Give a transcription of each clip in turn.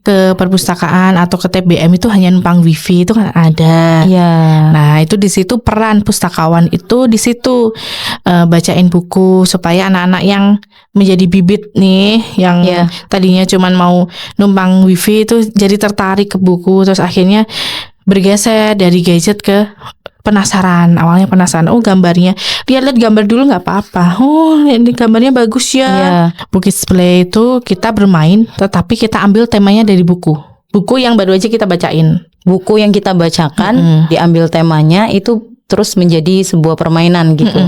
ke perpustakaan atau ke TBM itu hanya numpang wifi itu kan ada. Iya. Nah itu di situ peran pustakawan itu di situ bacain buku supaya anak-anak yang menjadi bibit nih yang Iya. tadinya cuman mau numpang wifi itu jadi tertarik ke buku, terus akhirnya bergeser dari gadget ke penasaran. Awalnya penasaran, oh gambarnya, lihat gambar dulu nggak apa-apa. Oh ini gambarnya bagus ya. Iya. Bukit Play itu kita bermain, tetapi kita ambil temanya dari buku yang baru aja kita bacain. Buku yang kita bacakan diambil temanya itu terus menjadi sebuah permainan gitu.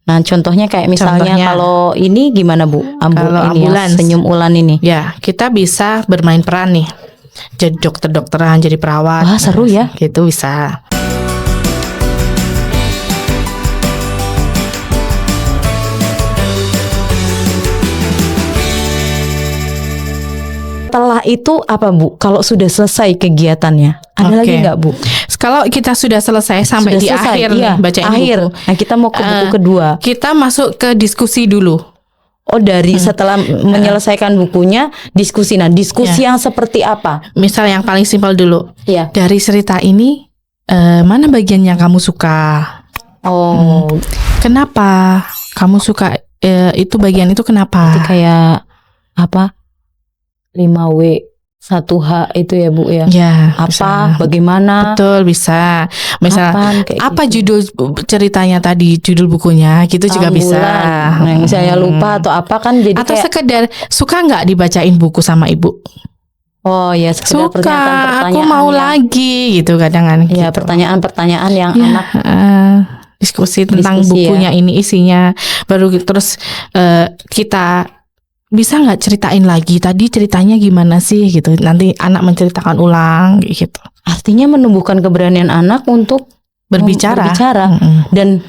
Nah contohnya kayak misalnya kalau ini gimana Bu? Kalau Ini ya, ambulans. Senyum Ulan ini. Ya kita bisa bermain peran nih, jadi dokter-dokteran, jadi perawat. Wah seru ya. Gitu bisa. Setelah itu apa Bu? Kalau sudah selesai kegiatannya, ada lagi nggak Bu? Kalau kita sudah selesai sampai Sudah di selesai, akhir iya, nih, bacain akhir. buku. Nah kita mau ke buku kedua. Kita masuk ke diskusi dulu. Oh dari setelah menyelesaikan bukunya diskusi. Nah diskusi yang seperti apa? Misal yang paling simpel dulu. Iya. Dari cerita ini mana bagian yang kamu suka? Oh Kenapa kamu suka itu bagian itu kenapa? itu kayak apa? 5W 1H itu ya Bu ya? Ya, Apa? bisa. Bagaimana? Betul bisa. Misal Kapan, kayak apa gitu. judul ceritanya tadi, judul bukunya gitu juga bisa. Ambulan. Nah, misalnya lupa atau apa kan jadi Atau kayak sekedar suka nggak dibacain buku sama ibu? oh ya sekedar Suka, pertanyaan-pertanyaan aku mau yang- lagi gitu kadang kan. ya gitu. pertanyaan-pertanyaan yang Ya, anak diskusi tentang Diskusi bukunya ini isinya. Baru terus kita bisa nggak ceritain lagi tadi ceritanya gimana sih gitu. Nanti anak menceritakan ulang gitu. artinya menumbuhkan keberanian anak untuk Berbicara. Mm-mm. Dan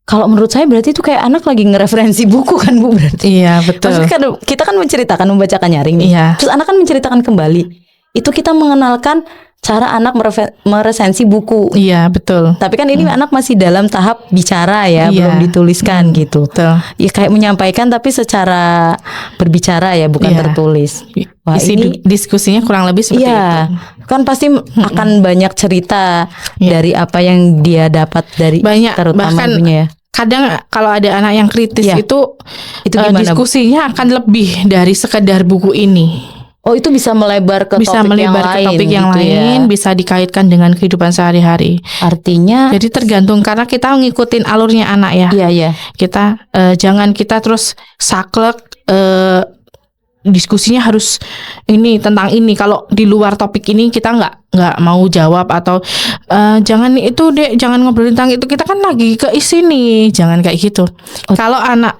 kalau menurut saya berarti itu kayak anak lagi ngereferensi buku kan Bu berarti. Iya betul. Maksudnya kan kita kan menceritakan membacakan nyaring nih. Iya. Terus anak kan menceritakan kembali. Itu kita mengenalkan cara anak meresensi buku. Iya betul. Tapi kan ini anak masih dalam tahap bicara ya, Iya. belum dituliskan gitu. Betul. Ya kayak menyampaikan tapi secara berbicara ya, bukan Iya. tertulis. Wah, Isi ini diskusinya kurang lebih seperti itu. iya, kan pasti akan banyak cerita dari apa yang dia dapat dari Banyak, terutama bahkan ibunya ya. Kadang kalau ada anak yang kritis Iya. itu gimana, Bu? diskusinya akan lebih dari sekedar buku ini. Oh, itu bisa melebar ke Bisa topik yang melebar ke lain topik yang gitu ya. lain, bisa dikaitkan dengan kehidupan sehari-hari. Artinya Jadi tergantung karena kita ngikutin alurnya anak ya. iya ya. Kita jangan kita terus saklek diskusinya harus ini tentang ini. Kalau di luar topik ini kita nggak mau jawab atau jangan itu deh, jangan ngobrol tentang itu. Kita kan lagi ke isi nih, jangan kayak gitu. Kalau anak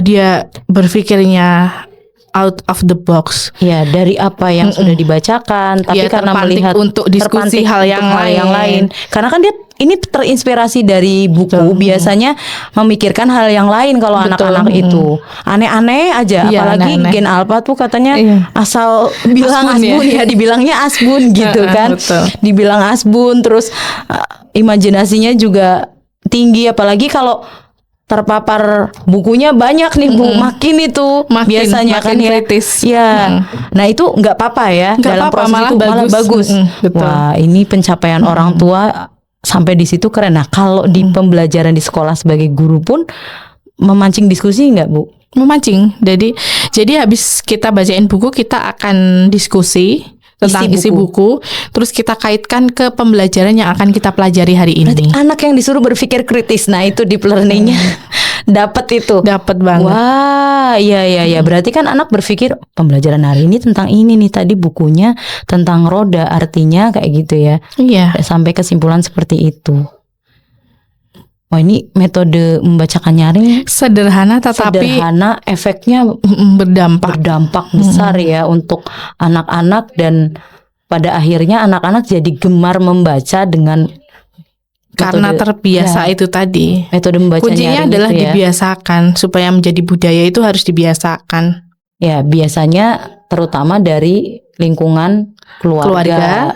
dia berpikirnya out of the box. Ya, dari apa yang sudah dibacakan, tapi Ya, karena terpantik melihat untuk diskusi terpantik hal untuk yang yang lain. Karena kan dia ini terinspirasi dari buku, biasanya memikirkan hal yang lain kalau anak-anak itu. Aneh-aneh aja, Iya, apalagi aneh-aneh. Gen Alpha tuh katanya Iya. asal bilang Asbun asbun ya, dibilangnya asbun gitu kan. Betul. Dibilang asbun, terus imajinasinya juga tinggi, apalagi kalau terpapar bukunya banyak nih Bu, makin itu biasanya kan makin ya. kritis. Ya, nah itu nggak apa-apa ya, Nggak dalam apa-apa, proses malah itu malah bagus. bagus. Betul. Wah, ini pencapaian orang tua sampai di situ keren. Nah, kalau di pembelajaran di sekolah sebagai guru pun memancing diskusi nggak Bu? Memancing. Jadi habis kita bacain buku, kita akan diskusi tentang isi buku. Terus kita kaitkan ke pembelajaran yang akan kita pelajari hari Berarti ini. anak yang disuruh berpikir kritis. Nah, itu deep learning-nya dapat itu. Dapat banget. Wah, iya. Berarti kan anak berpikir pembelajaran hari ini tentang ini nih, tadi bukunya tentang roda, artinya kayak gitu ya. Iya. Sampai kesimpulan seperti itu. Wah, ini metode membacakan nyaring Sederhana tetapi sederhana, efeknya berdampak. berdampak besar ya untuk anak-anak, dan pada akhirnya anak-anak jadi gemar membaca dengan Karena metode- terbiasa ya, itu tadi. metode membaca Kuncinya nyaring adalah itu ya. dibiasakan. Supaya menjadi budaya itu harus dibiasakan. Ya, biasanya terutama dari lingkungan keluarga,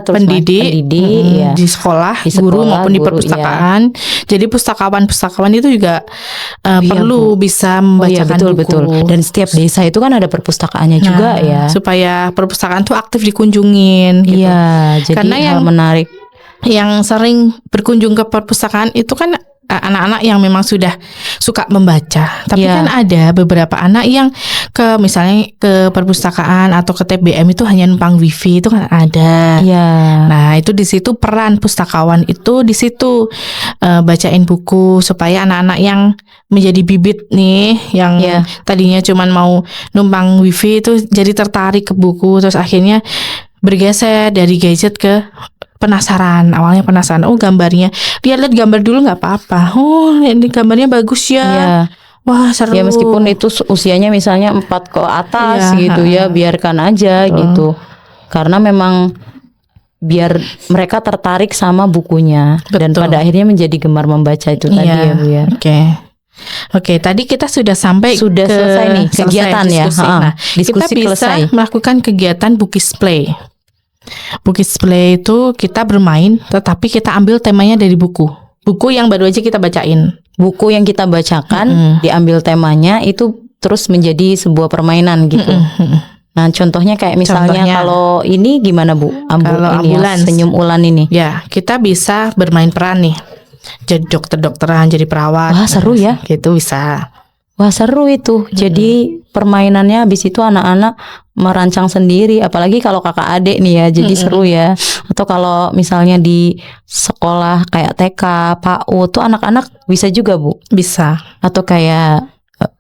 terus pendidik, ya. Di sekolah, Di guru sekolah, maupun di guru, perpustakaan. Jadi pustakawan itu juga Iya, perlu Bu. bisa Oh iya, membacakan buku. betul. Dan setiap desa itu kan ada perpustakaannya juga ya. Supaya perpustakaan tuh aktif dikunjungin gitu. Iya, jadi Karena hal menarik. yang sering berkunjung ke perpustakaan itu kan anak-anak yang memang sudah suka membaca. Tapi Iya. kan ada beberapa anak yang misalnya ke perpustakaan atau ke TBM itu hanya numpang wifi, itu kan ada. Iya. Nah, itu di situ peran pustakawan itu di situ bacain buku supaya anak-anak yang menjadi bibit nih yang Iya. tadinya cuman mau numpang wifi itu jadi tertarik ke buku, terus akhirnya bergeser dari gadget ke penasaran. Awalnya penasaran, oh gambarnya, lihat gambar dulu nggak apa-apa. Oh ini gambarnya bagus ya. Iya. Wah seru. Ya meskipun itu usianya misalnya 4 ke atas Iya, gitu ya, biarkan aja Betul. gitu. Karena memang biar mereka tertarik sama bukunya dan Betul. pada akhirnya menjadi gemar membaca itu tadi ya Bu ya. Oke, tadi kita sudah sampai Sudah ke selesai nih kegiatan ya. diskusi. Ha-ha. Nah, Diskusi kita bisa selesai. melakukan kegiatan Bukis Play. Bukis Play itu kita bermain, tetapi kita ambil temanya dari buku. Buku yang baru aja kita bacain. Buku yang kita bacakan diambil temanya itu terus menjadi sebuah permainan gitu. Nah, contohnya kayak misalnya kalau ini gimana Bu? Kalau Ini ya, ambulans. senyum ulan ini. Ya, kita bisa bermain peran nih. Jadi dokter-dokteran, jadi perawat. Wah, seru ya. Gitu bisa. Wah, seru itu. Jadi permainannya habis itu anak-anak merancang sendiri, apalagi kalau kakak adik nih ya. Jadi seru ya. Atau kalau misalnya di sekolah kayak TK, PAUD tuh anak-anak bisa juga, Bu. Bisa. Atau kayak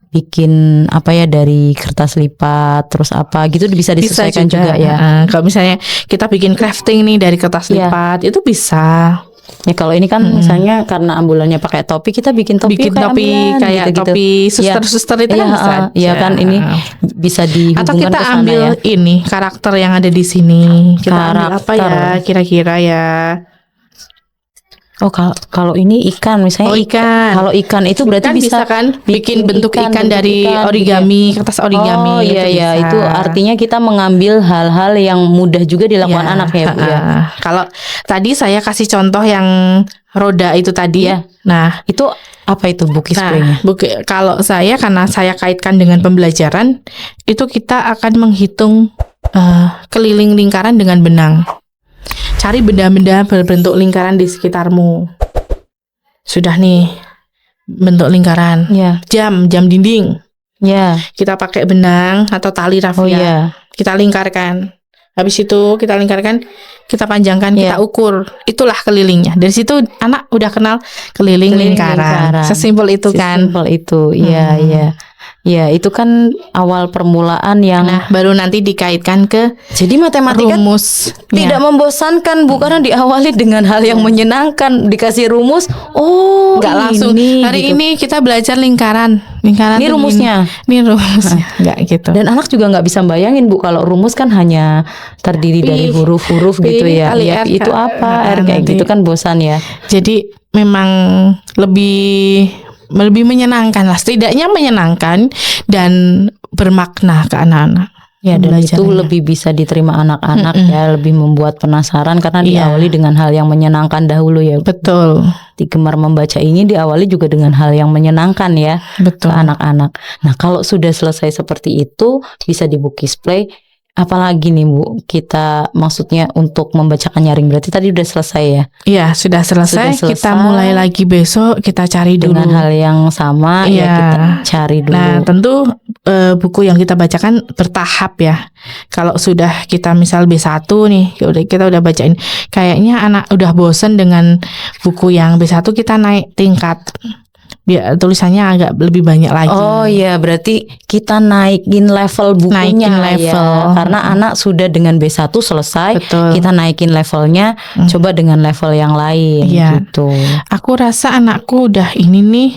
bikin apa ya dari kertas lipat terus apa gitu bisa disesuaikan juga ya. Kalau misalnya kita bikin crafting nih dari kertas Iya. lipat, itu bisa. Ya kalau ini kan misalnya karena ambulannya pakai topi, kita bikin topi Bikin kayak topi ambulan, kayak gitu-gitu. topi suster-suster itu Iya, kan bisa. iya aja. kan ini bisa dihubungkan Atau kita ke sana ambil ya. ini karakter yang ada di sini. Kita ambil apa ya Karakter. kira-kira ya? Oh kalau ini ikan misalnya. Oh, ikan. Kalau ikan itu berarti Kan bisa kan bikin bentuk ikan dari origami, kertas origami. Oh iya itu iya bisa. itu artinya kita mengambil hal-hal yang mudah juga dilakukan Iya, anak ya Bu ya. Kalau tadi saya kasih contoh yang roda itu tadi. Iya. Nah, Itu apa itu Bukis Play-nya? kalau saya karena saya kaitkan dengan pembelajaran, itu kita akan menghitung keliling lingkaran dengan benang. Cari benda-benda berbentuk lingkaran di sekitarmu. Sudah nih bentuk lingkaran. Iya. Jam dinding. Iya. Kita pakai benang atau tali rafia. Oh iya. Kita lingkarkan. Habis itu kita lingkarkan, kita panjangkan, kita ukur. Itulah kelilingnya. Dari situ anak udah kenal keliling lingkaran. Sesimpel itu kan. Sesimpel itu. Iya, iya. Ya, itu kan awal permulaan yang Baru nanti dikaitkan ke jadi matematika rumus. tidak membosankan Bu karena diawali dengan hal yang menyenangkan, dikasih rumus. Oh, Nggak langsung hari gitu. ini kita belajar lingkaran. Lingkaran Ini tuh rumusnya. Ini rumusnya. Nggak gitu. Dan anak juga nggak bisa bayangin Bu kalau rumus kan hanya terdiri dari huruf-huruf gitu ya. kali Ya, R, itu apa? R kayak nanti. gitu kan bosan ya. Jadi memang lebih menyenangkan lah, setidaknya menyenangkan dan bermakna ke anak-anak. Ya, dan itu Belajarnya. lebih bisa diterima anak-anak ya, lebih membuat penasaran karena Iya. diawali dengan hal yang menyenangkan dahulu ya. Betul, Gemar membaca ini diawali juga dengan hal yang menyenangkan ya ke betul. anak-anak. Nah, kalau sudah selesai seperti itu bisa di Bukis Play. Apalagi nih Bu, kita maksudnya untuk membacakan nyaring berarti tadi udah selesai ya. Iya, sudah selesai. Sudah selesai. Kita mulai lagi besok. Kita cari dulu. Dengan hal yang sama ya Iya. kita cari dulu. Nah, tentu buku yang kita bacakan bertahap ya. Kalau sudah kita misal B1 nih, kita udah bacain. Kayaknya anak udah bosen dengan buku yang B1, kita naik tingkat. Biar tulisannya agak lebih banyak lagi. Oh iya, berarti kita naikin level bukunya Naikin level. ya. Karena anak sudah dengan B1 selesai, Betul. kita naikin levelnya, coba dengan level yang lain Iya. gitu. Aku rasa anakku udah ini nih,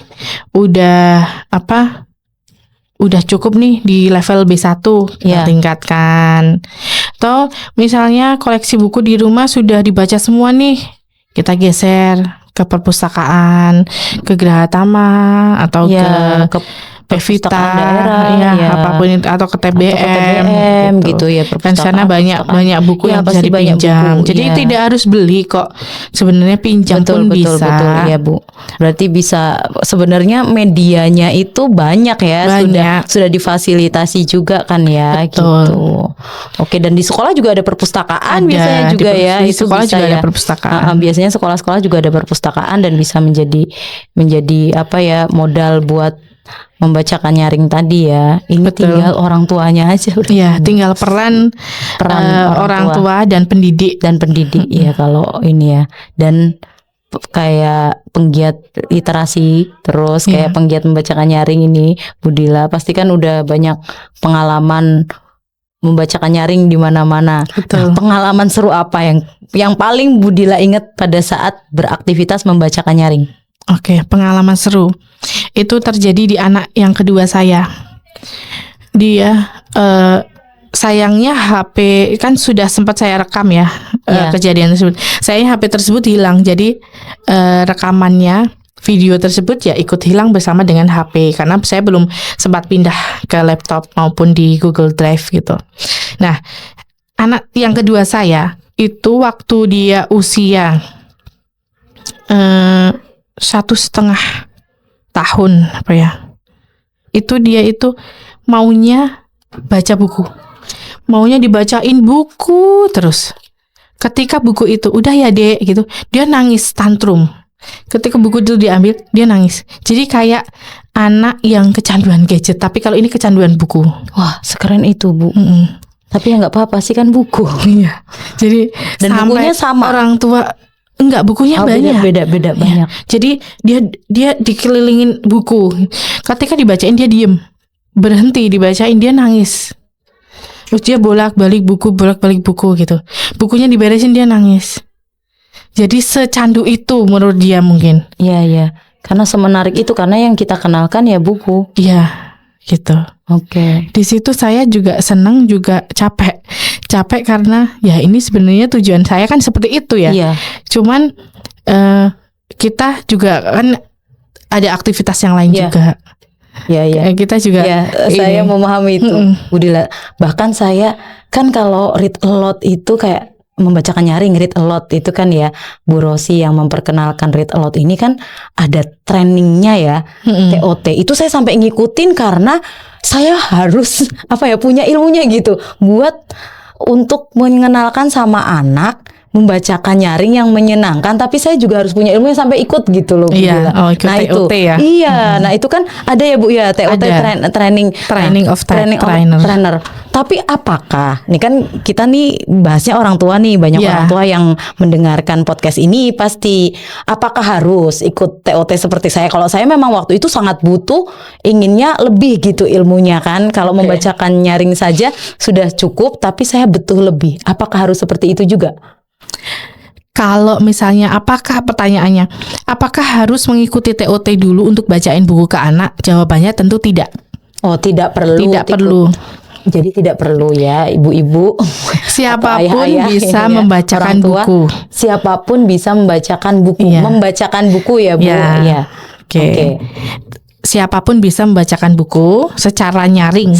udah cukup nih di level B1, kita Iya. tingkatkan. Atau misalnya koleksi buku di rumah sudah dibaca semua nih, kita geser ke perpustakaan, ke Geraha Tama atau Ya, ke Pevita, perpustakaan daerah, ya, ya. apapun itu, atau ke TBM, gitu ya, Kan sana banyak buku Ya, yang bisa pasti banyak dipinjam. buku, Jadi ya. tidak harus beli kok. Sebenarnya pinjam pun bisa. Betul ya Bu. Berarti bisa, sebenarnya medianya itu banyak ya, Banyak. sudah difasilitasi juga kan ya. Betul. Gitu. Oke, dan di sekolah juga ada perpustakaan Ada, biasanya juga ya. di Itu sekolah bisa juga ya. ada perpustakaan. Biasanya sekolah-sekolah juga ada perpustakaan dan bisa menjadi apa ya, modal buat membacakan nyaring tadi ya. Ini Betul. tinggal orang tuanya aja. Iya, tinggal peran orang tua dan pendidik. Ya kalau ini ya. Dan kayak penggiat literasi, terus kayak penggiat membacakan nyaring ini, Budila pasti kan udah banyak pengalaman membacakan nyaring di mana-mana. Betul. Nah, pengalaman seru apa yang paling Budila ingat pada saat beraktivitas membacakan nyaring? Oke, pengalaman seru. Itu terjadi di anak yang kedua saya. Dia sayangnya HP kan sudah sempat saya rekam ya, kejadian tersebut. Sayangnya HP tersebut hilang. Jadi rekamannya, video tersebut ya ikut hilang bersama dengan HP karena saya belum sempat pindah ke laptop maupun di Google Drive gitu. Nah, anak yang kedua saya itu waktu dia usia 1,5 tahun apa ya, itu dia itu maunya baca buku, maunya dibacain buku terus. Ketika buku itu udah ya Dek gitu, dia nangis tantrum. Ketika buku itu diambil, dia nangis. Jadi kayak anak yang kecanduan gadget, tapi kalau ini kecanduan buku. Wah, sekeren itu Bu. Tapi ya nggak apa-apa sih, kan buku. Iya. Jadi dan bukunya sama. Orang tua enggak, bukunya banyak. Beda banyak. Jadi dia dikelilingin buku. Ketika dibacain dia diem. Berhenti dibacain dia nangis. Terus dia bolak-balik buku gitu. Bukunya diberesin dia nangis. Jadi secandu itu menurut dia mungkin. Iya. Karena semenarik itu, karena yang kita kenalkan ya buku. Iya, gitu. Oke. Di situ saya juga senang juga capek karena ya ini sebenarnya tujuan saya kan seperti itu ya. Iya. Cuman kita juga kan ada aktivitas yang lain juga. Iya. Kita juga. Ya, saya memahami itu, Budila. Bahkan saya kan kalau read a lot itu kayak membacakan nyaring, read a lot itu kan ya, Bu Rosi yang memperkenalkan read a lot ini kan ada trainingnya ya, TOT. Itu saya sampai ngikutin karena saya harus punya ilmunya gitu buat untuk mengenalkan sama anak membacakan nyaring yang menyenangkan, tapi saya juga harus punya ilmunya sampai ikut gitu loh. Iya, ikut nah TOT itu ya. Iya, nah itu kan ada ya Bu ya, TOT, training of trainer. Tapi apakah, nih kan kita nih bahasnya orang tua nih, banyak orang tua yang mendengarkan podcast ini pasti, apakah harus ikut TOT seperti saya? Kalau saya memang waktu itu sangat butuh, inginnya lebih gitu ilmunya kan. Kalau membacakan nyaring saja sudah cukup, tapi saya butuh lebih. Apakah harus seperti itu juga? Kalau misalnya pertanyaannya, apakah harus mengikuti TOT dulu untuk bacain buku ke anak? Jawabannya tentu tidak. Oh, tidak perlu. Tidak perlu. Jadi tidak perlu ya, ibu-ibu. Siapapun bisa membacakan buku. Siapapun bisa membacakan buku. Membacakan buku ya Bu. Iya. Oke. Siapapun bisa membacakan buku secara nyaring.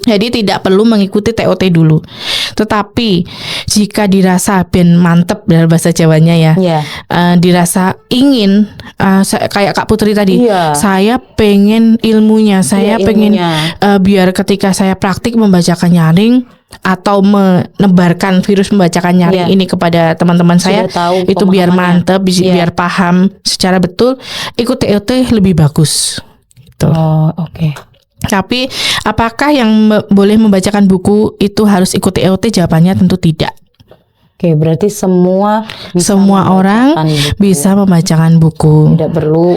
Jadi tidak perlu mengikuti TOT dulu. Tetapi jika dirasa ben mantep dalam bahasa Jawanya ya, dirasa ingin kayak Kak Putri tadi, saya pengen ilmunya, saya pengen biar ketika saya praktik membacakan nyaring atau menebarkan virus membacakan nyaring ini kepada teman-teman saya, itu biar mantep, biar paham secara betul, ikut TOT lebih bagus. Gitu. Oh, oke. Tapi apakah yang boleh membacakan buku itu harus ikut TOT? Jawabannya tentu tidak. Oke, berarti semua orang bisa membacakan buku. Tidak perlu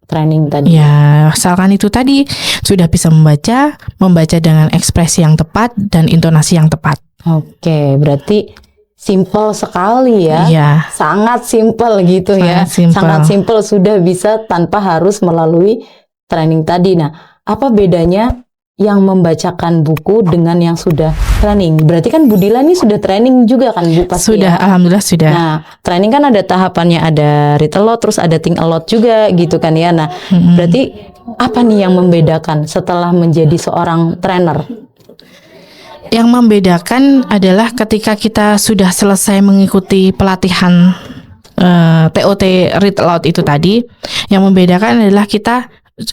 training tadi. Ya, asalkan itu tadi sudah bisa membaca dengan ekspresi yang tepat dan intonasi yang tepat. Oke, berarti simple sekali ya. Iya. Sangat simple gitu ya. Sangat simple, sudah bisa tanpa harus melalui training tadi. Nah, apa bedanya yang membacakan buku dengan yang sudah training? Berarti kan Budila ini sudah training juga kan Bu pasti? Sudah, alhamdulillah sudah. Nah, training kan ada tahapannya, ada read a lot, terus ada think a lot juga gitu kan ya. Nah, berarti Apa nih yang membedakan setelah menjadi seorang trainer? Yang membedakan adalah ketika kita sudah selesai mengikuti pelatihan TOT Read Aloud itu tadi, yang membedakan adalah kita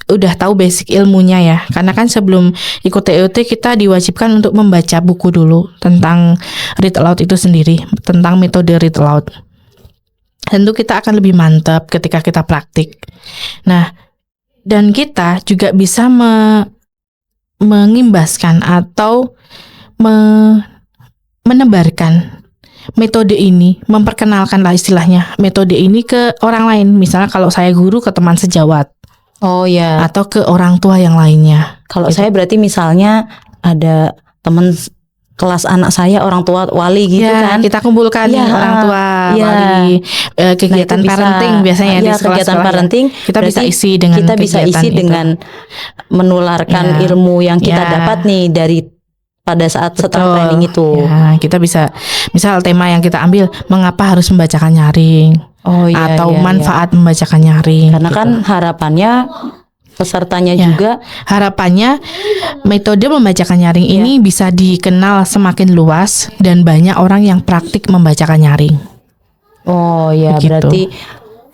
udah tahu basic ilmunya ya. Karena kan sebelum ikut TOT kita diwajibkan untuk membaca buku dulu tentang Read Aloud itu sendiri, tentang metode Read Aloud. Tentu kita akan lebih mantap ketika kita praktik. Nah, dan kita juga bisa mengimbaskan atau menebarkan metode ini, memperkenalkanlah istilahnya metode ini ke orang lain. Misalnya kalau saya guru, ke teman sejawat. Oh ya. Atau ke orang tua yang lainnya. Kalau saya berarti misalnya ada teman kelas anak saya, orang tua wali gitu ya, kan. Kita kumpulkan orang tua wali, kegiatan parenting biasanya di kegiatan parenting. Kita bisa isi dengan kita bisa isi dengan menularkan ilmu yang kita dapat nih dari pada saat setelah training itu. Ya, kita bisa, misal tema yang kita ambil, mengapa harus membacakan nyaring, atau manfaat membacakan nyaring. Karena kan harapannya pesertanya juga, harapannya metode membacakan nyaring ini bisa dikenal semakin luas dan banyak orang yang praktik membacakan nyaring. Oh ya, berarti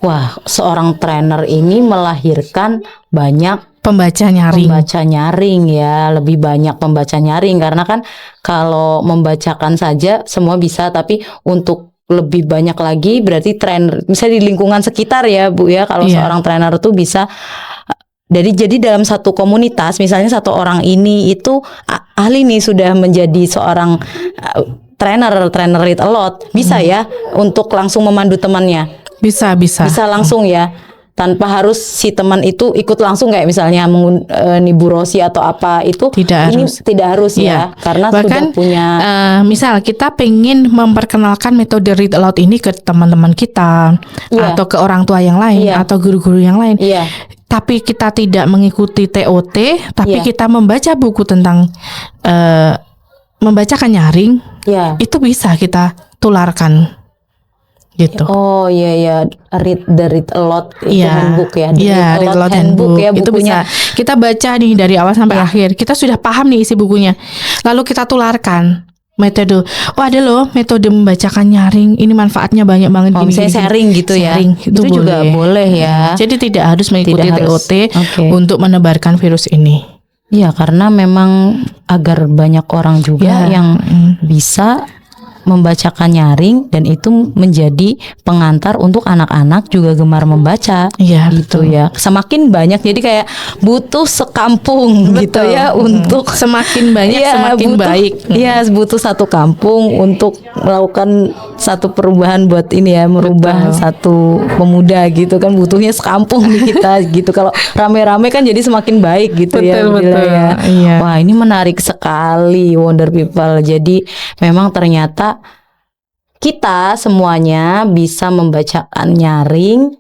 wah, seorang trainer ini melahirkan banyak pembaca nyaring ya, lebih banyak pembaca nyaring, karena kan kalau membacakan saja semua bisa, tapi untuk lebih banyak lagi berarti trainer bisa di lingkungan sekitar ya Bu ya. Kalau seorang trainer itu bisa jadi dalam satu komunitas, misalnya satu orang ini itu ahli nih, sudah menjadi seorang trainer Read Aloud, bisa ya untuk langsung memandu temannya. Bisa langsung ya, tanpa harus si teman itu ikut langsung, kayak misalnya Bu Rosi atau apa itu. Tidak harus ya, karena bahkan, sudah punya. Misal kita pengen memperkenalkan metode Read Aloud ini ke teman-teman kita, atau ke orang tua yang lain, atau guru-guru yang lain. Tapi kita tidak mengikuti TOT, tapi kita membaca buku tentang membacakan nyaring, itu bisa kita tularkan. Gitu. Oh iya, Read Aloud itu handbook ya. Read Aloud handbook ya, itu bisa kita baca nih dari awal sampai akhir. Kita sudah paham nih isi bukunya. Lalu kita tularkan metode. Oh, ada loh metode membacakan nyaring. Ini manfaatnya banyak banget. Misalnya sharing gitu ya. Itu juga boleh ya. Jadi tidak harus mengikuti TOT untuk menebarkan virus ini. Iya, karena memang agar banyak orang juga yang bisa membacakan nyaring, dan itu menjadi pengantar untuk anak-anak juga gemar membaca. Iya, gitu ya. Semakin banyak, jadi kayak butuh sekampung gitu ya, untuk semakin banyak semakin baik. Iya, butuh satu kampung untuk melakukan satu perubahan buat ini ya, merubah satu pemuda gitu kan, butuhnya sekampung nih kita gitu. Kalau rame-rame kan jadi semakin baik gitu ya. Iya. Wah, ini menarik sekali Wonder People. Jadi memang ternyata kita semuanya bisa membacakan nyaring,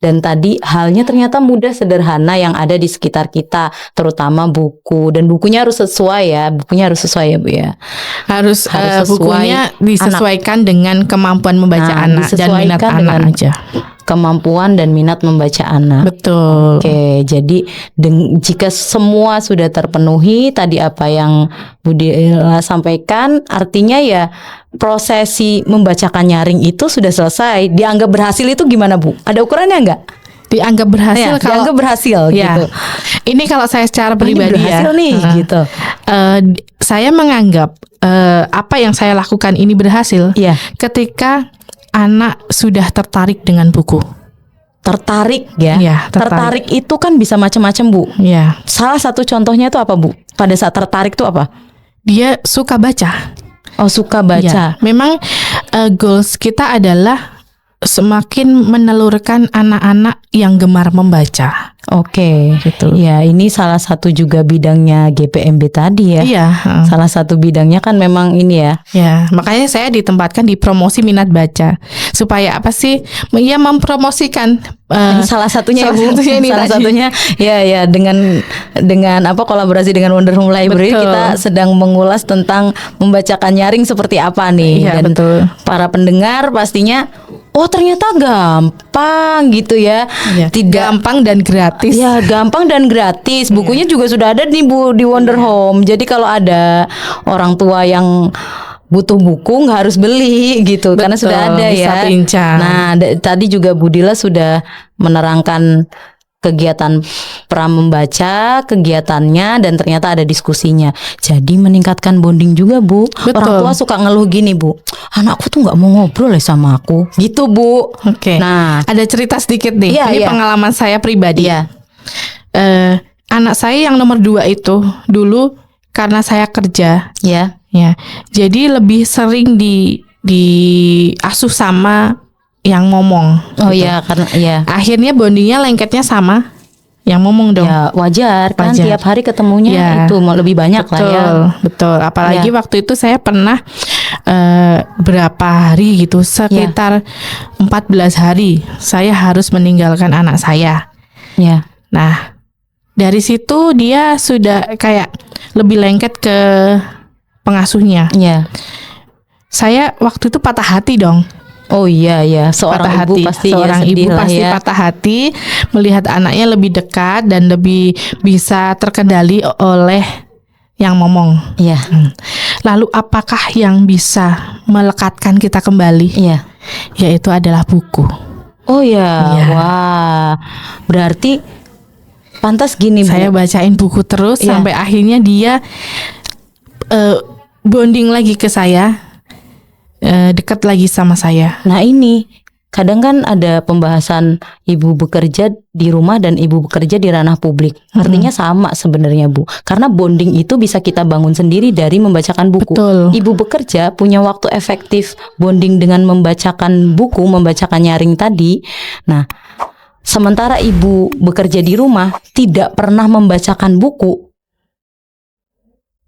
dan tadi halnya ternyata mudah, sederhana yang ada di sekitar kita, terutama buku, dan bukunya harus sesuai ya. Bukunya harus sesuai ya Bu ya. Harus bukunya disesuaikan dengan kemampuan membaca anak dan minat anak aja. Kemampuan dan minat membaca anak. Betul. Oke, jadi jika semua sudah terpenuhi tadi apa yang Bu Dela sampaikan, artinya ya prosesi membacakan nyaring itu sudah selesai. Dianggap berhasil itu gimana Bu? Ada ukurannya enggak? Dianggap berhasil dianggap berhasil gitu. Ini kalau saya secara pribadi berhasil nih gitu. Saya menganggap apa yang saya lakukan ini berhasil ketika anak sudah tertarik dengan buku. Tertarik ya? Tertarik itu kan bisa macam-macam Bu. Iya. Salah satu contohnya itu apa Bu? Pada saat tertarik itu apa? Dia suka baca. Oh, suka baca. Ya, memang goals kita adalah semakin menelurkan anak-anak yang gemar membaca. Oke, gitu. Ya, ini salah satu juga bidangnya GPMB tadi ya. Iya. Salah satu bidangnya kan memang ini ya. Ya, makanya saya ditempatkan di promosi minat baca. Supaya apa sih? Ya, mempromosikan. Salah satunya ya dengan apa, kolaborasi dengan Wonder Home Library. Betul. Kita sedang mengulas tentang membacakan nyaring seperti apa nih. Iya, dan betul. Para pendengar pastinya oh ternyata gampang gitu ya. Ya, gampang dan gratis. Ya gampang dan gratis. Bukunya juga sudah ada nih Bu di Wonder Home. Jadi kalau ada orang tua yang butuh buku nggak harus beli gitu. Betul, karena sudah ada bisa ya. pinjam. Nah tadi juga Bu Dila sudah menerangkan kegiatan membaca, kegiatannya, dan ternyata ada diskusinya. Jadi meningkatkan bonding juga Bu. Betul. Orang tua suka ngeluh gini Bu, anakku tuh nggak mau ngobrol ya sama aku gitu Bu. Oke. Nah Ada cerita sedikit nih. Iya, Ini iya. pengalaman saya pribadi. Iya. Anak saya yang nomor 2 itu dulu karena saya kerja, Ya. ya. Jadi lebih sering diasuh sama yang ngomong. Oh gitu. iya karena ya. Akhirnya bondingnya lengketnya sama yang ngomong dong. Ya wajar kan Wajar. tiap hari ketemunya Ya. itu mau lebih banyak lah ya. Betul. Apalagi Ya. waktu itu saya pernah berapa hari gitu, sekitar 14 hari saya harus meninggalkan anak saya. Ya. Nah, dari situ dia sudah kayak lebih lengket ke pengasuhnya. Ya. Saya waktu itu patah hati dong. Oh iya ya, seorang Patah ibu hati. pasti Seorang ya, ibu sedih lah pasti ya. patah hati melihat anaknya lebih dekat dan lebih bisa terkendali oleh yang ngomong. Iya. Lalu apakah yang bisa melekatkan kita kembali? Iya. Yaitu adalah buku. Oh ya, Iya. wah. Berarti pantas gini Bu. Saya bacain buku terus Iya. sampai akhirnya dia bonding lagi ke saya, dekat lagi sama saya. Nah ini kadang kan ada pembahasan ibu bekerja di rumah dan ibu bekerja di ranah publik. Artinya sama sebenarnya Bu. Karena bonding itu bisa kita bangun sendiri dari membacakan buku. Betul. Ibu bekerja punya waktu efektif bonding dengan membacakan buku, membacakan nyaring tadi. Nah, sementara ibu bekerja di rumah tidak pernah membacakan buku.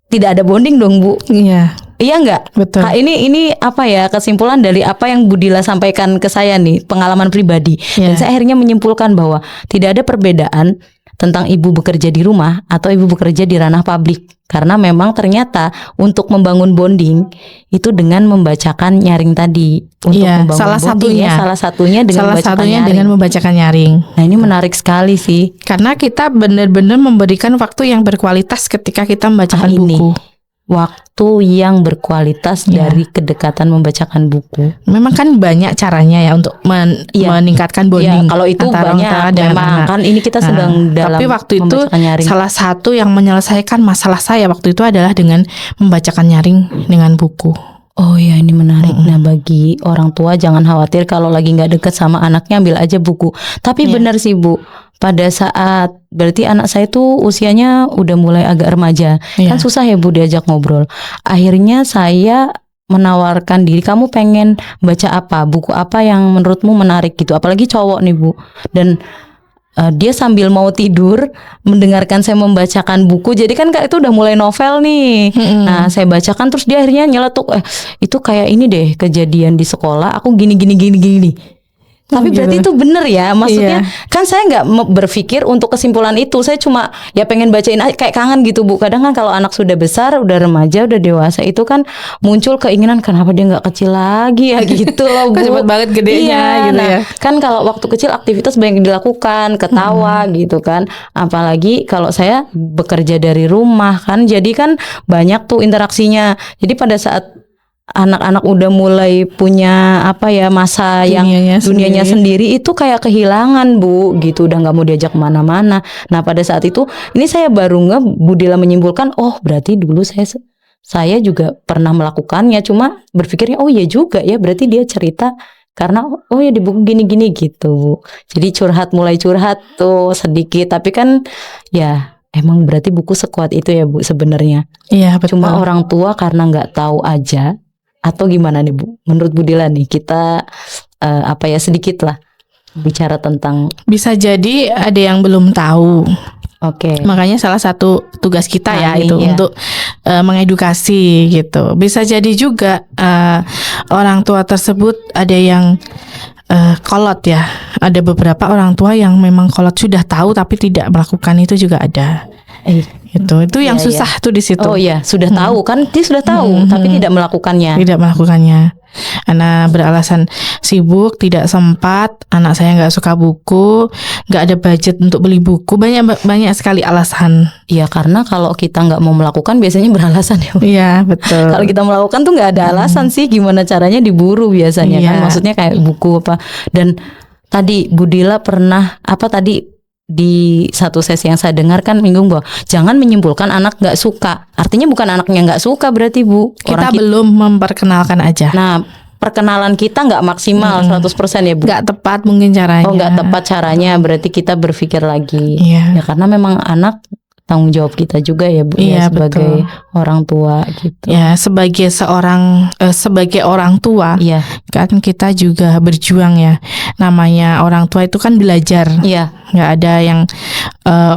Tidak ada bonding dong Bu. Iya, Iya nggak? betul. Kak, ini apa ya kesimpulan dari apa yang Bu Dila sampaikan ke saya nih, pengalaman pribadi. Dan Ya. saya akhirnya menyimpulkan bahwa tidak ada perbedaan tentang ibu bekerja di rumah atau ibu bekerja di ranah publik. Karena memang ternyata untuk membangun bonding itu dengan membacakan nyaring tadi. Untuk Iya, membangun salah bonding satunya. ya, salah satunya dengan Salah membacakan satunya nyaring. dengan membacakan nyaring. Nah ini menarik sekali sih. Karena kita benar-benar memberikan waktu yang berkualitas ketika kita membacakan Ini. buku. Waktu yang berkualitas Ya. dari kedekatan membacakan buku. Memang kan banyak caranya ya untuk Iya. meningkatkan Iya, bonding kalau itu antara orang tua banyak dan memang anak. kan ini kita sedang dalam Tapi waktu itu membacakan nyaring. salah satu yang menyelesaikan masalah saya waktu itu adalah dengan membacakan nyaring dengan buku. Oh ya ini menarik. Nah bagi orang tua jangan khawatir kalau lagi nggak deket sama anaknya ambil aja buku. Tapi Iya. benar sih Bu. Pada saat berarti anak saya tuh usianya udah mulai agak remaja. Iya. Kan susah ya Bu diajak ngobrol. Akhirnya saya menawarkan diri, kamu pengen baca apa? Buku apa yang menurutmu menarik gitu? Apalagi cowok nih Bu. Dan dia sambil mau tidur mendengarkan saya membacakan buku. Jadi kan Kak itu udah mulai novel nih. Nah saya bacakan terus dia akhirnya nyeletuk, itu kayak ini deh kejadian di sekolah. Aku gini. Tapi gitu. berarti itu bener ya, maksudnya Iya. kan saya nggak berpikir untuk kesimpulan itu. Saya cuma ya pengen bacain kayak kangen gitu Bu. Kadang kan kalau anak sudah besar, udah remaja, udah dewasa itu kan muncul keinginan kenapa dia nggak kecil lagi ya gitu loh Bu. Kok cepet banget gedenya Iya, gitu nah, ya. kan kalau waktu kecil aktivitas banyak dilakukan, ketawa gitu kan. Apalagi kalau saya bekerja dari rumah kan, jadi kan banyak tuh interaksinya. Jadi pada saat anak-anak udah mulai punya apa ya masa yang dunianya sendiri itu kayak kehilangan Bu gitu, udah nggak mau diajak kemana-mana. Nah pada saat itu ini saya baru Bu Dila menyimpulkan, oh berarti dulu saya juga pernah melakukannya, cuma berpikirnya oh iya juga ya, berarti dia cerita karena oh ya di buku gini-gini gitu Bu. Jadi mulai curhat tuh sedikit, tapi kan ya emang berarti buku sekuat itu ya Bu sebenarnya. Iya betul. Cuma orang tua karena nggak tahu aja. Atau gimana nih Bu? Menurut Bu Dila nih kita sedikit lah bicara tentang. Bisa jadi ada yang belum tahu. Oke. Makanya salah satu tugas kita ya Ini, itu ya. untuk mengedukasi gitu. Bisa jadi juga orang tua tersebut ada yang kolot ya. Ada beberapa orang tua yang memang kolot, sudah tahu tapi tidak melakukan, itu juga ada. Itu yang Iya, susah tuh di situ. Oh iya, sudah tahu kan, dia sudah tahu tapi tidak melakukannya. Tidak melakukannya. Ana beralasan sibuk, tidak sempat, anak saya nggak suka buku, nggak ada budget untuk beli buku, banyak sekali alasan. Iya, karena kalau kita nggak mau melakukan biasanya beralasan ya. Iya, betul. Kalau kita melakukan tuh nggak ada alasan sih, gimana caranya diburu biasanya kan, Iya. maksudnya kayak buku apa. Dan tadi Bu Dila pernah di satu sesi yang saya dengar kan minggu bahwa jangan menyimpulkan anak nggak suka. Artinya bukan anaknya nggak suka berarti Bu. Kita belum memperkenalkan aja. Nah, perkenalan kita nggak maksimal 100% ya Bu. Nggak tepat mungkin caranya. Oh, nggak tepat caranya, berarti kita berpikir lagi. Iya. Ya karena memang anak tanggung jawab kita juga ya Bu, Iya, ya, sebagai orang tua gitu. Ya, sebagai orang tua, Iya. kan kita juga berjuang ya. Namanya orang tua itu kan belajar. Iya. Nggak ada yang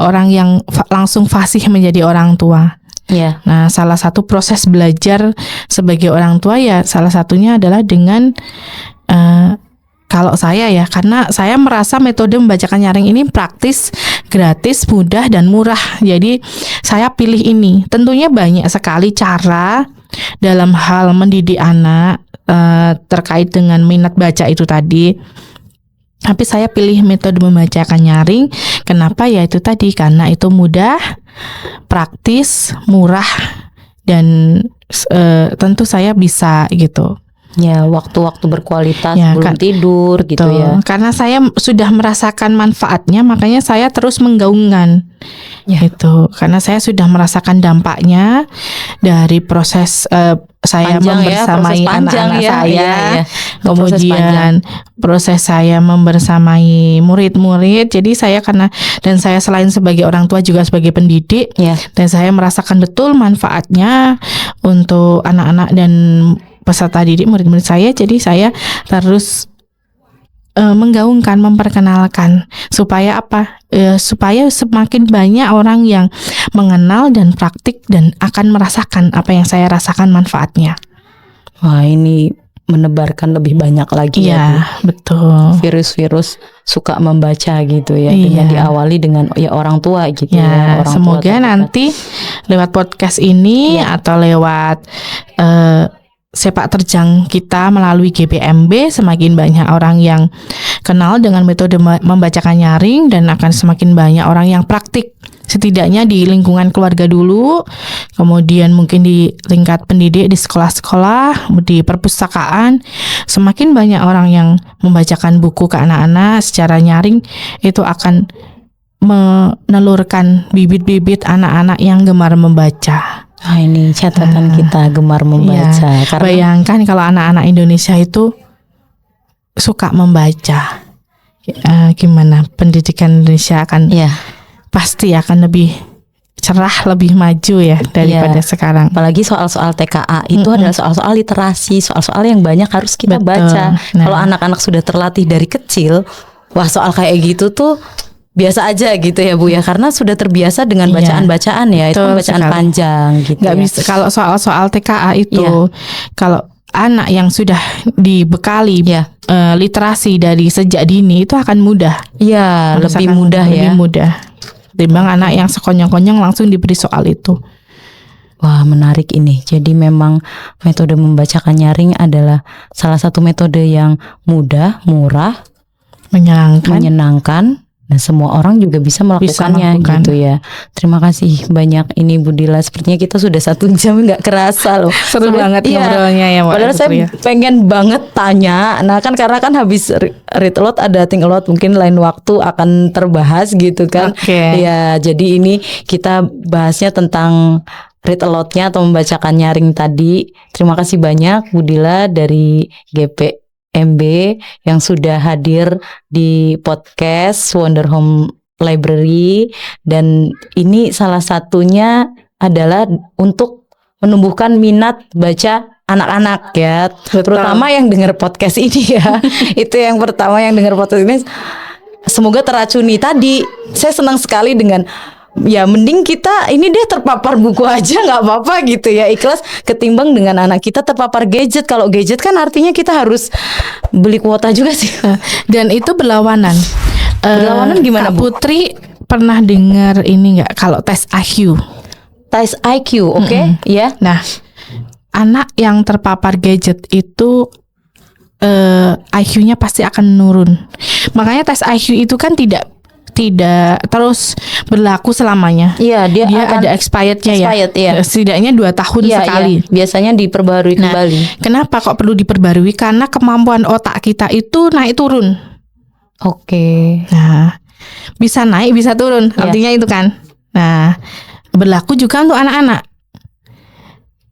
orang yang langsung fasih menjadi orang tua. Iya. Nah, salah satu proses belajar sebagai orang tua ya salah satunya adalah dengan kalau saya ya, karena saya merasa metode membacakan nyaring ini praktis, gratis, mudah, dan murah. Jadi saya pilih ini. Tentunya banyak sekali cara dalam hal mendidik anak terkait dengan minat baca itu tadi. Tapi saya pilih metode membacakan nyaring. Kenapa? Ya itu tadi, karena itu mudah, praktis, murah, dan tentu saya bisa gitu. Ya, waktu-waktu berkualitas Ya, sebelum tidur gitu Betul. ya. Karena saya sudah merasakan manfaatnya, makanya saya terus menggaungkan. Ya. Gitu. Karena saya sudah merasakan dampaknya dari proses saya Panjang ya, membersamai proses panjang anak-anak ya. saya. Iya, iya. Proses panjang. Kemudian proses saya membersamai murid-murid. Jadi saya dan saya selain sebagai orang tua juga sebagai pendidik. Ya. Dan saya merasakan betul manfaatnya untuk anak-anak dan peserta didik murid-murid saya. Jadi saya terus menggaungkan, memperkenalkan supaya apa? Supaya semakin banyak orang yang mengenal dan praktik dan akan merasakan apa yang saya rasakan manfaatnya. Wah, ini menebarkan lebih banyak lagi ya, Bu. Iya, betul. Virus-virus suka membaca gitu ya, Iya. dengan diawali dengan ya orang tua gitu ya. Ya, Orang tua semoga terdekat. nanti lewat podcast ini Iya. atau lewat sepak terjang kita melalui GPMB semakin banyak orang yang kenal dengan metode membacakan nyaring dan akan semakin banyak orang yang praktik. Setidaknya di lingkungan keluarga dulu, kemudian mungkin di tingkat pendidik di sekolah-sekolah, di perpustakaan, semakin banyak orang yang membacakan buku ke anak-anak secara nyaring, itu akan menelurkan bibit-bibit anak-anak yang gemar membaca. Ah, ini catatan kita gemar membaca. Iya. Karena Bayangkan kalau anak-anak Indonesia itu suka membaca, gimana pendidikan Indonesia akan ya, pasti akan lebih cerah, lebih maju ya daripada sekarang. apalagi soal-soal TKA itu adalah soal-soal literasi, soal-soal yang banyak harus kita Betul. baca. Nah. Kalau anak-anak sudah terlatih dari kecil, wah soal kayak gitu tuh biasa aja gitu ya Bu ya, karena sudah terbiasa dengan Iya. bacaan-bacaan ya, itu Betul kan bacaan sekali. panjang gitu. Nggak ya. bisa kalau soal-soal TKA itu, Iya. kalau anak yang sudah dibekali Iya. literasi dari sejak dini itu akan mudah. Iya, lebih Merasakan mudah ya. Lebih mudah. Timbang anak yang sekonyong-konyong langsung diberi soal itu. Wah, menarik ini. Jadi memang metode membacakan nyaring adalah salah satu metode yang mudah, murah, menyenangkan, dan semua orang juga bisa melakukannya melakukan. gitu ya. Terima kasih banyak ini Bu Dila. Sepertinya kita sudah 1 jam nggak kerasa loh. Seru banget Iya. ngobrolnya ya Mbak Padahal saya Putri ya. pengen banget tanya. Nah kan karena kan habis read a lot ada think a lot, mungkin lain waktu akan terbahas gitu kan. Oke. Ya jadi ini kita bahasnya tentang read a lot-nya atau membacakan nyaring tadi. Terima kasih banyak Bu Dila dari GPMB yang sudah hadir di podcast Wonder Home Library, dan ini salah satunya adalah untuk menumbuhkan minat baca anak-anak ya, terutama yang dengar podcast ini ya. Itu yang pertama, yang dengar podcast ini semoga teracuni. Tadi saya senang sekali dengan ya mending kita ini deh terpapar buku aja nggak apa-apa gitu ya, ikhlas, ketimbang dengan anak kita terpapar gadget. Kalau gadget kan artinya kita harus beli kuota juga sih. Dan itu berlawanan. Berlawanan gimana, Kak Bu? Putri pernah dengar ini nggak kalau tes IQ? Tes IQ, oke? Ya. Nah, anak yang terpapar gadget itu IQ-nya pasti akan menurun. Makanya tes IQ itu kan tidak terus berlaku selamanya. Iya, dia akan ada expirednya expired, ya. iya. Setidaknya 2 tahun Iya, sekali. iya. Biasanya diperbarui Nah, kembali. kenapa kok perlu diperbarui? Karena kemampuan otak kita itu naik turun. Oke. Nah, bisa naik, bisa turun. Iya. Artinya itu kan. Nah, berlaku juga untuk anak-anak.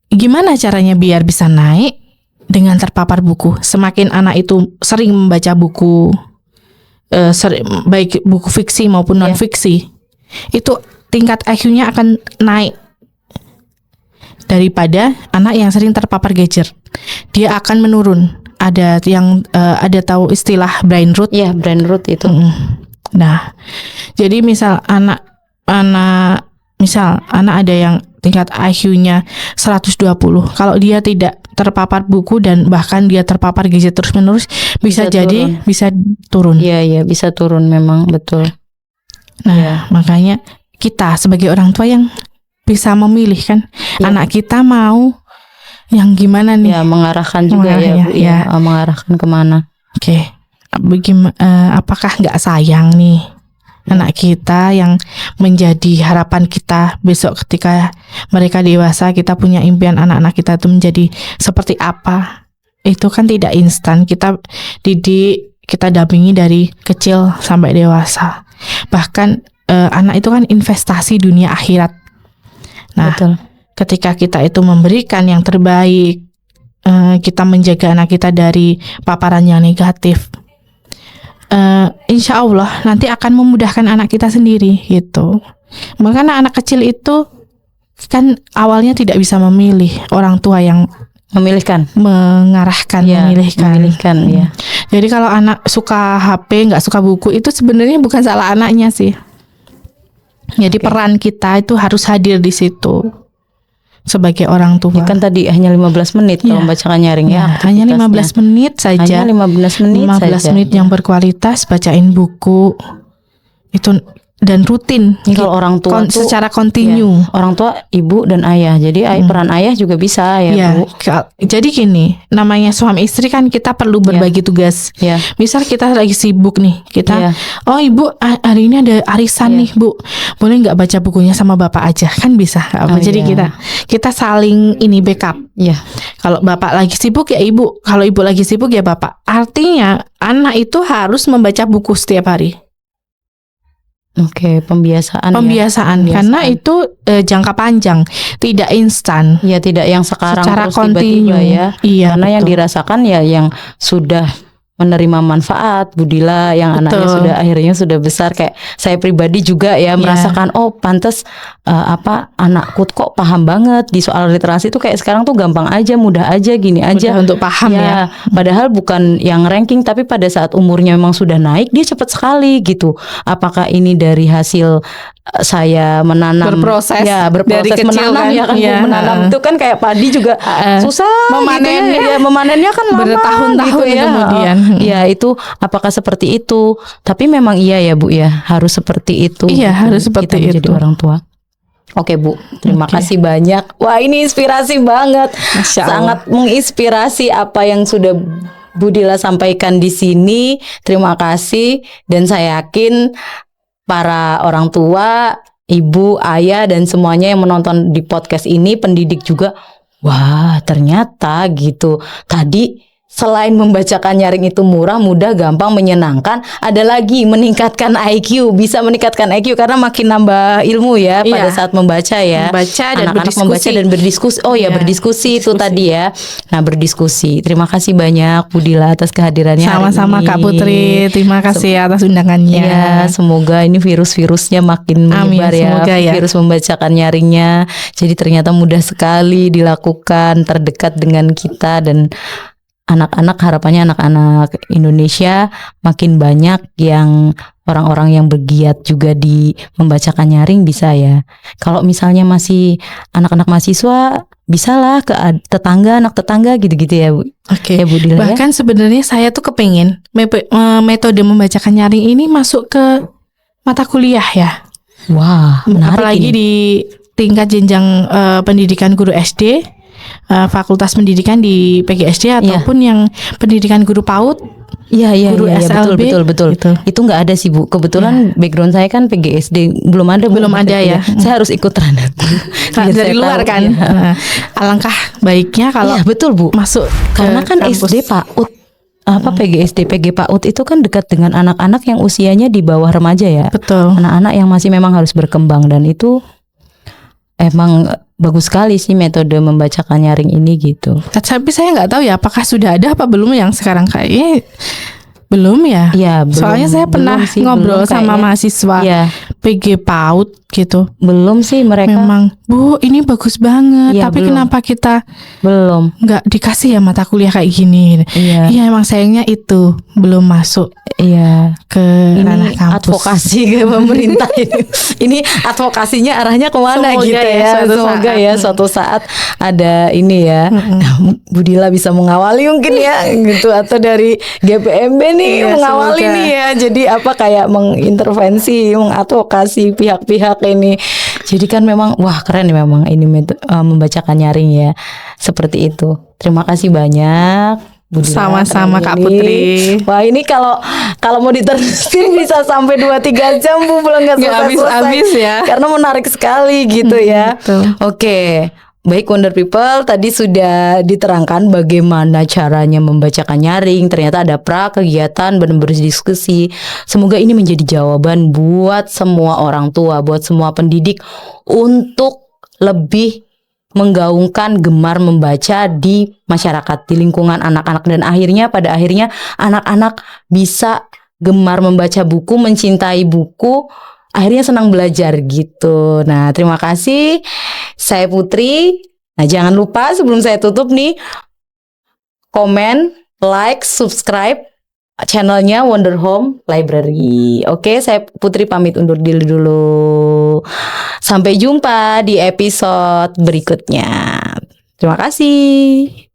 Gimana caranya biar bisa naik? Dengan terpapar buku. Semakin anak itu sering membaca buku, baik buku fiksi maupun non fiksi, itu tingkat IQ-nya akan naik daripada anak yang sering terpapar gadget. Dia akan menurun. Ada yang ada tahu istilah brain rot? Iya, brain rot itu. Nah, jadi misal anak ada yang tingkat IQ-nya 120. Kalau dia tidak terpapar buku dan bahkan dia terpapar gadget terus-menerus, bisa jadi bisa turun. Iya, bisa turun memang, betul. Nah, makanya kita sebagai orang tua yang bisa memilih kan, anak kita mau yang gimana nih? Ya, mengarahkan juga ya, Bu, ya. Mengarahkan kemana? Oke. Apakah nggak sayang nih anak kita yang menjadi harapan kita besok ketika mereka dewasa, kita punya impian anak-anak kita itu menjadi seperti apa? Itu kan tidak instan. Kita didik, kita dampingi dari kecil sampai dewasa. Bahkan anak itu kan investasi dunia akhirat. Nah, betul. Ketika kita itu memberikan yang terbaik, kita menjaga anak kita dari paparan yang negatif, insya Allah nanti akan memudahkan anak kita sendiri gitu. Makanya anak kecil itu kan awalnya tidak bisa memilih, orang tua yang mengarahkan, memilihkan. Ya. Jadi kalau anak suka HP, nggak suka buku, itu sebenarnya bukan salah anaknya sih. Jadi peran kita itu harus hadir di situ sebagai orang tua. Ya kan tadi hanya 15 menit kalau membacakan nyaring ya. Hanya 15 menit saja. Hanya 15 menit 15 saja. menit yang berkualitas, bacain buku. Itu dan rutin. Ini kalau orang tua secara kontinu. Orang tua ibu dan ayah. Jadi peran ayah juga bisa ya, Bu. Jadi gini, namanya suami istri kan kita perlu berbagi tugas. Misal kita lagi sibuk nih, kita oh ibu hari ini ada arisan nih, Bu. Boleh nggak baca bukunya sama bapak aja? Kan bisa. Jadi kita saling ini backup. Kalau bapak lagi sibuk ya ibu, kalau ibu lagi sibuk ya bapak. Artinya anak itu harus membaca buku setiap hari. Oke, pembiasaan. Karena itu jangka panjang, tidak instan. Ya, tidak yang sekarang secara terus kontinu tiba-tiba ya. Iya, karena betul. yang dirasakan ya yang sudah menerima manfaat, Budila yang anaknya akhirnya sudah besar. Kayak saya pribadi juga ya merasakan pantas anakku kok paham banget di soal literasi tuh, kayak sekarang tuh gampang aja, mudah aja, gini aja mudah untuk paham ya. Padahal bukan yang ranking, tapi pada saat umurnya memang sudah naik dia cepat sekali gitu. Apakah ini dari hasil saya menanam berproses dari kecil menanam kan? Menanam itu kan kayak padi juga susah memanennya gitu ya. Memanennya kan lama bertahun-tahun gitu ya. kemudian. Ya itu apakah seperti itu? Tapi memang iya ya Bu ya, harus seperti itu. Iya, harus seperti kita menjadi orang tua. Oke Bu, terima kasih banyak. Wah, ini inspirasi banget. Sangat menginspirasi apa yang sudah Budila sampaikan di sini. Terima kasih, dan saya yakin para orang tua, ibu, ayah, dan semuanya yang menonton di podcast ini, pendidik juga, wah ternyata gitu. Tadi selain membacakan nyaring itu murah, mudah, gampang, menyenangkan, ada lagi meningkatkan IQ, bisa meningkatkan IQ karena makin nambah ilmu ya pada saat membaca ya. Anak-anak membaca dan berdiskusi. Berdiskusi itu tadi ya. Nah, berdiskusi. Terima kasih banyak Budila atas kehadirannya. Sama-sama Kak Putri. Terima kasih atas undangannya. Ya, semoga ini virus-virusnya makin menyebar ya. Virus membacakan nyaringnya. Jadi ternyata mudah sekali dilakukan, terdekat dengan kita, dan anak-anak, harapannya anak-anak Indonesia makin banyak yang orang-orang yang bergiat juga di membacakan nyaring bisa ya. Kalau misalnya masih anak-anak mahasiswa, bisalah ke tetangga, anak tetangga gitu-gitu ya Bu. Oke. Ya, Bu Dila, bahkan sebenarnya saya tuh kepengen metode membacakan nyaring ini masuk ke mata kuliah ya. Wah, menarik. Apalagi ini di tingkat jenjang pendidikan guru SD. fakultas pendidikan di PGSD ataupun yang pendidikan guru PAUD. Iya, Guru SLB, betul. gitu. Itu nggak ada sih Bu. Kebetulan background saya kan PGSD, belum ada Bu. Belum ada ya. Saya harus ikut Ranat. Biar Dari saya luar tahu, kan. ya. Nah, alangkah baiknya kalau Iya, betul Bu. masuk Karena ke kan kampus. SD PAUD PGSD PG PAUD itu kan dekat dengan anak-anak yang usianya di bawah remaja ya. Betul. Anak-anak yang masih memang harus berkembang, dan itu emang bagus sekali sih metode membacakan nyaring ini gitu. Tapi saya nggak tahu ya apakah sudah ada apa belum yang sekarang kayaknya belum ya. Iya, belum. Soalnya saya pernah Belum sih, ngobrol belum sama kayaknya. mahasiswa Iya, PG PAUD gitu. belum sih mereka. Memang, Bu, ini bagus banget. Iya, Tapi belum. kenapa kita Belum. nggak dikasih ya mata kuliah kayak gini? Iya. Iya, emang sayangnya itu belum masuk Iya. ke ranah Ini kampus. advokasi ke pemerintah ini. Ini advokasinya arahnya kemana Semoga gitu ya, ya. suatu Semoga saat. ya suatu saat ada ini ya. Nah, Bu Dila bisa mengawali mungkin ya gitu, atau dari GPMB nih Iya, mengawali semoga. nih ya. Jadi apa kayak mengintervensi, mengadvokasi pihak-pihak ini. Jadi kan memang wah keren ya memang ini membacakan nyaring ya. Seperti itu. Terima kasih banyak. Bu Dila, Sama-sama, kali Kak ini. Putri. Wah ini kalau mau diterusin bisa sampai 2-3 jam Bu, belum nggak Nggak selesai. habis-habis ya. Karena menarik sekali gitu ya. betul. Oke. Baik Wonder People, tadi sudah diterangkan bagaimana caranya membacakan nyaring. Ternyata ada kegiatan benar-benar diskusi. Semoga ini menjadi jawaban buat semua orang tua, buat semua pendidik untuk lebih menggaungkan gemar membaca di masyarakat, di lingkungan anak-anak, dan pada akhirnya anak-anak bisa gemar membaca buku, mencintai buku, akhirnya senang belajar gitu. Nah, terima kasih. Saya Putri. Nah, jangan lupa sebelum saya tutup nih, komen, like, subscribe channelnya Wonder Home Library. Oke, saya Putri pamit undur diri dulu. Sampai jumpa di episode berikutnya. Terima kasih.